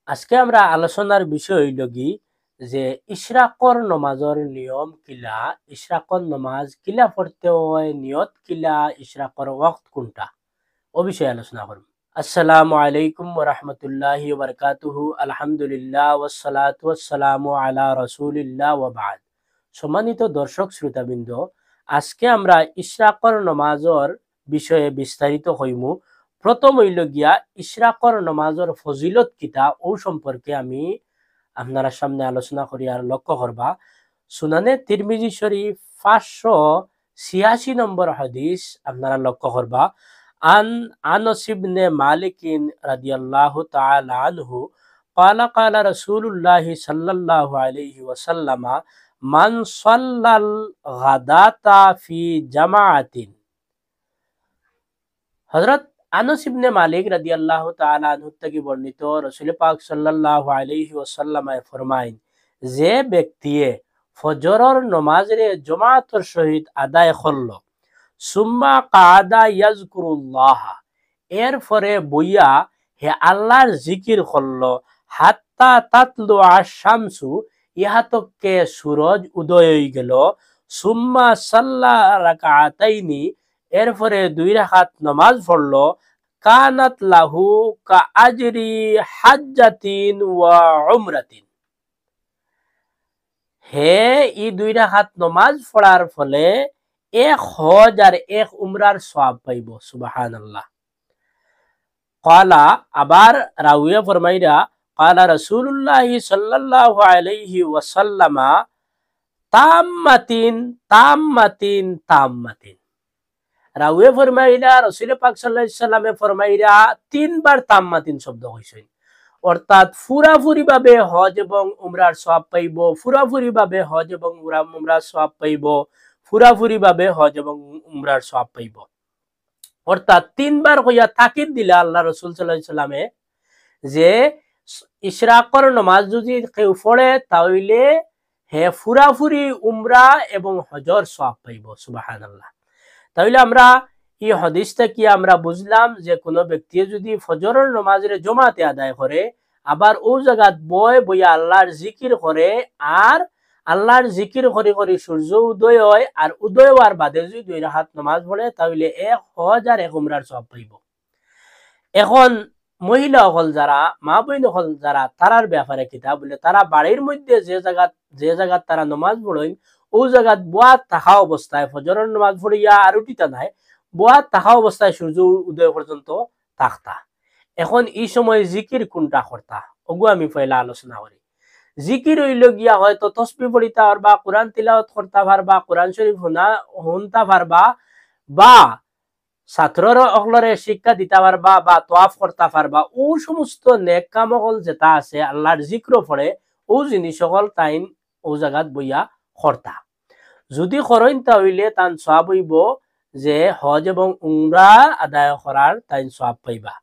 আজকে আমরা আলোচনার বিষয় হইল কি যে ইশরাকর নমাজের নিয়ম কিলা, ইশরাকর নমাজ কিলা পড়তে হয়, নিয়ত কিলা, ইশরাকর ওয়াক্ত কোনটা, ও বিষয়ে আলোচনা করব। আসসালামু আলাইকুম ওয়া রাহমাতুল্লাহি ওয়া বারাকাতুহু। আলহামদুলিল্লাহ ওয়াসসালাতু ওয়াসসালামু আলা রাসূলিল্লাহ ওয়া বা'দ। সম্মানিত দর্শক শ্রোতাবৃন্দ, আজকে আমরা ইশরাকর নমাজের বিষয়ে বিস্তারিত হইমু। প্রথম হইল গিয়া ইশরাকর নমাজের ফজিলত কিতা ও সম্পর্কে আমি আপনারা সামনে আলোচনা করি আর লক্ষ্য করবা। সুনানে তিরমিজি শরীফ 586 নম্বর হাদিস আপনারা লক্ষ্য করবা। আন আনস ইবনে মালিক রাদিয়াল্লাহু তাআলা আনহু قال قال رسول الله صلى الله عليه وسلم من صلى الغداة في جماعة। হযরত আনস ইবনে মালিক রাদিয়াল্লাহু তাআলা আনহু থেকে বর্ণিত, রাসূল পাক সাল্লাল্লাহু আলাইহি ওয়াসাল্লাম ফরমাইন, যে ব্যক্তিয়ে ফজরের নমাজরে জামাতের সহিত আদায় করল, সুম্মা কাদা ইয়াজকুরুল্লাহ, এরপরে বইয়া হে আল্লাহর জিকির করল, হাত্তা তাতলু আশ-শামসু, ইহাতকে সূরজ উদয় হয়ে গেল, সুম্মা সাল্লা রাকাতাইনি, এরপরে 2 রাকাত নামাজ পড়ল, কানাত লাহু কা আজরি হাজ্জাতিন ওয়া উমরাতিন, হে এই 2 রাকাত নামাজ পড়ার ফলে 1 হজ আর 1 উমরার সওয়াব পাইব। সুবহানাল্লাহ। ক্বালা, আবার রাউয়ে ফরমাইরা, ক্বালা রাসূলুল্লাহ সাল্লাল্লাহু আলাইহি ওয়াসাল্লামা তাম্মাতিন তাম্মাতিন তাম্মাতিন। রাউয়ে ফরমাইলা, রাসূল পাক সাল্লাল্লাহু আলাইহি সাল্লামে ফরমাইরা 3 বার তাম্মাতিন শব্দ কইছেন, অর্থাৎ পুরাপুরি ভাবে হজ এবং উমরার সওয়াব পাইব, পুরাপুরি ভাবে হজ এবং উমরার সওয়াব পাইব, পুরাপুরি ভাবে হজ এবং উমরার সওয়াব পাইব। অর্থাৎ 3 বার কইয়া তাকিদ দিলা আল্লাহ রাসূল সাল্লাল্লাহু আলাইহি সাল্লামে যে ইশরাকর নামাজ যদি কেউ পড়ে তাহলে হে পুরাপুরি উমরা এবং হজর সওয়াব পাইব। সুবহানাল্লাহ। তাহলে আমরা এই হাদিস থেকে আমরা বুঝলাম যে কোনো ব্যক্তি যদি ফজরের নামাজের জামাতে আদায় করে, আবার ও জায়গাত বইয়া আল্লাহর জিকির করে, আর আল্লাহর জিকির করে করে সূর্য উদয় হয়, আর উদয় হওয়ার বাদে যদি 2 রাকাত নামাজ পড়ে তাহলে 1 হজ আর 1 উমরার সওয়াব পাইব। এখন মহিলা হল যারা, মা বোন হল যারা, তারার ব্যাপারে কিতাব বলে, তারা বাড়ির মধ্যে যে জায়গাত তারা নামাজ পড়েন ও জায়গাত বুয়া থাকা অবস্থায় ফজরের নামাজ পড়িয়া আর উঠিতা নাই, বুয়া থাকা অবস্থায় সূর্য উদয় পর্যন্ত থাকতা। এখন এই সময় জিকির কোনটা করতা, ওগু আমি পয়লা আলোচনা করি। জিকির হইল গিয়া হয়তো তসবিহ পড়িতা পারবা, কোরআন তিলাওয়াত করতে পারবা, কোরআন শরীফ শুনতা পারবা, বা ছাত্ররা অকলরে শিক্ষা দিতে পারবা, বা তোয়াফ করতে পারবা। ও সমস্ত নেক কাম সকল যেটা আছে আল্লাহর জিক্র পড়ে, ও জিনিস সকল তাইন ও জায়গাত বইয়া করতা। যদি করেন তাহলে তান সওয়াব হইব যে হজ এবং উমরা আদায় করার তাইন সওয়াব পাইবা।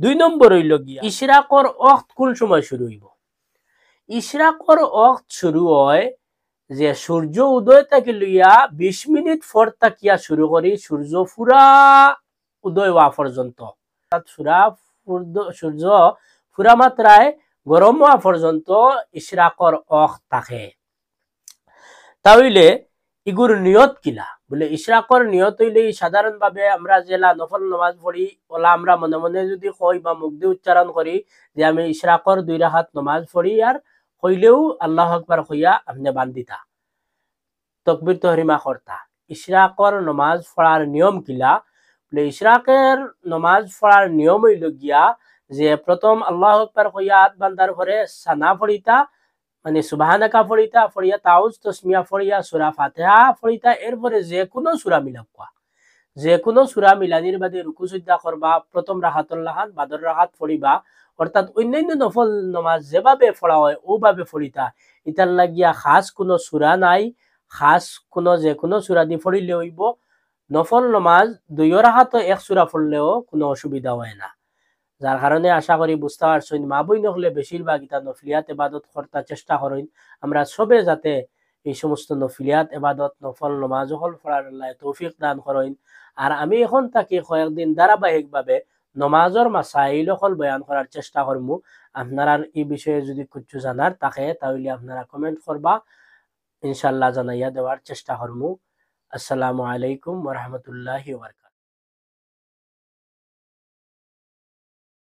2 নম্বর হইল গিয়া ইশরাকর ওয়াক্ত কোন সময় শুরু হইব। ইশরাকর ওয়াক্ত শুরু হয় যে সূর্য উদয় থেকে লইয়া 20 মিনিট পর তাকিয়া শুরু করি সূর্য পুরা উদয় হওয়া পর্যন্ত, সূর্য পুরা মাত্রায় গরম হওয়া পর্যন্ত ইশরাকর ওয়াক্ত থাকে। তাহলে ইগুর নিয়ত কিলা বলে, ইশরাকর নিয়ত হইলে সাধারণ ভাবে আমরা যেলা নফল নামাজ পড়ি ওলা আমরা মনে মনে যদি কই বা মুখ দিয়ে উচ্চারণ করি যে আমি ইশরাকর 2 রাকাত নামাজ পড়ি, আর কইলেও আল্লাহু আকবার কইয়া আপনি বান্দিতা তকবীর তহরিমা করতা। ইশরাকর নামাজ পড়ার নিয়ম কিলা বলে, ইশরাকের নামাজ পড়ার নিয়ম হইল গিয়া যে প্রথম আল্লাহু আকবার কইয়া হাত বান্দার করে সানা পড়িতা, মানে সুবহানাকা পড়িতা, পড়িয়া তাউজ তসমিয়া পড়িয়া সূরা ফাতিহা পড়িতা, এরপরে যে কোনো সূরা মিলাবা, যে কোনো সূরা মিলানির বাদে রুকু সিজদা করবা, প্রথম রাকাতুল লাহান বাদর রাকাত পড়িবা, অর্থাৎ অন্যান্য নফল নামাজ যেভাবে পড়া হয় ওভাবে পড়িতা। ইতার লাগিয়া খাস কোনো সূরা নাই, খাস কোনো যে কোনো সূরা দি পড়িলে হইব। নফল নামাজ 2 রাকাত 1 সূরা পড়লেও কোনো অসুবিধা হয় না। যার কারণে আশা করি বুঝতে পারছেন, মা বই হলে বেশিরভাগ ইতা নফলিয়াত ইবাদত করতে চেষ্টা করেন। আমরা সবে যাতে এই সমস্ত নফলিয়াত ইবাদত নফল নামাজ হল পড়ার আল্লাহ তৌফিক দান করেন। আর আমি এখন তাকে কয়েকদিন ধারাবাহিকভাবে নমাজর মাসাইল সকল বয়ান করার চেষ্টা করমু। আপনারা এই বিষয়ে যদি কিছু জানার থাকে তাহলে আপনারা কমেন্ট করবা, ইনশাল্লাহ জানাইয়া দেওয়ার চেষ্টা করমু। আসসালামু আলাইকুম ওয়া রাহমাতুল্লাহি ওয়া বারাকাতুহু।